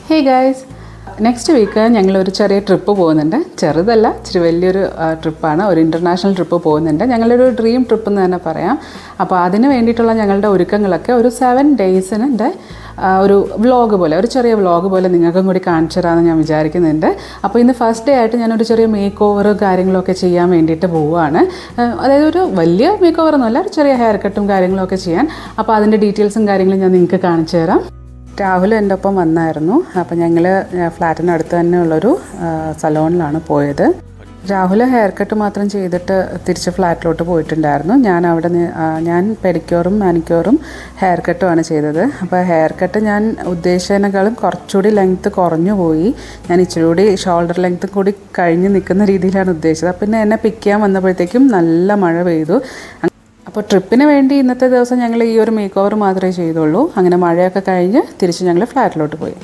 Hey guys, next week ഞങ്ങളൊരു ചെറിയ trip പോകുന്നുണ്ട്. ചെറുതല്ല, ഇച്ചിരി വലിയൊരു ട്രിപ്പാണ്. ഒരു ഇൻ്റർനാഷണൽ ട്രിപ്പ് പോകുന്നുണ്ട്. ഞങ്ങളൊരു ഡ്രീം ട്രിപ്പ് എന്ന് തന്നെ പറയാം. അപ്പോൾ അതിന് വേണ്ടിയിട്ടുള്ള ഞങ്ങളുടെ ഒരുക്കങ്ങളൊക്കെ ഒരു 7 ഡേയ്സിൻ്റെ ഒരു വ്ളോഗ് പോലെ, ഒരു ചെറിയ വ്ളോഗ് പോലെ നിങ്ങൾക്കും കൂടി കാണിച്ചു തരാമെന്ന് ഞാൻ വിചാരിക്കുന്നുണ്ട്. അപ്പോൾ ഇന്ന് ഫസ്റ്റ് ഡേ ആയിട്ട് ഞാനൊരു ചെറിയ മേക്ക് ഓവർ കാര്യങ്ങളൊക്കെ ചെയ്യാൻ വേണ്ടിയിട്ട് പോവുകയാണ്. അതായത് ഒരു വലിയ മേക്ക് ഓവറൊന്നുമല്ല, ഒരു ചെറിയ ഹെയർ കട്ടും കാര്യങ്ങളൊക്കെ ചെയ്യാൻ. അപ്പോൾ അതിൻ്റെ ഡീറ്റെയിൽസും കാര്യങ്ങളും ഞാൻ നിങ്ങൾക്ക് കാണിച്ചു തരാം. രാഹുൽ എൻ്റെ ഒപ്പം വന്നായിരുന്നു. അപ്പോൾ ഞങ്ങൾ ഫ്ലാറ്റിനടുത്ത് തന്നെ ഉള്ളൊരു സലോണിലാണ് പോയത്. രാഹുൽ ഹെയർ കട്ട് മാത്രം ചെയ്തിട്ട് തിരിച്ച് ഫ്ലാറ്റിലോട്ട് പോയിട്ടുണ്ടായിരുന്നു. ഞാൻ പെഡിക്യൂറും മാനിക്യൂറും ഹെയർ കട്ടുമാണ് ചെയ്തത്. അപ്പോൾ ഹെയർ കട്ട് ഞാൻ ഉദ്ദേശിച്ചതിനേക്കാളും കുറച്ചുകൂടി ലെങ്ത്ത് കുറഞ്ഞു പോയി. ഞാൻ ഇച്ചിരി കൂടി ഷോൾഡർ ലെങ്ത്ത് കൂടി കഴിഞ്ഞ് നിൽക്കുന്ന രീതിയിലാണ് ഉദ്ദേശിച്ചത്. പിന്നെ എന്നെ പിക്ക് ചെയ്യാൻ വന്നപ്പോഴത്തേക്കും നല്ല മഴ പെയ്തു. അപ്പോൾ ട്രിപ്പിന് വേണ്ടി ഇന്നത്തെ ദിവസം ഞങ്ങൾ ഈ ഒരു മേക്ക് ഓവർ മാത്രമേ ചെയ്തുള്ളൂ. അങ്ങനെ മഴയൊക്കെ കഴിഞ്ഞ് തിരിച്ച് ഞങ്ങൾ ഫ്ലാറ്റിലോട്ട് പോയി.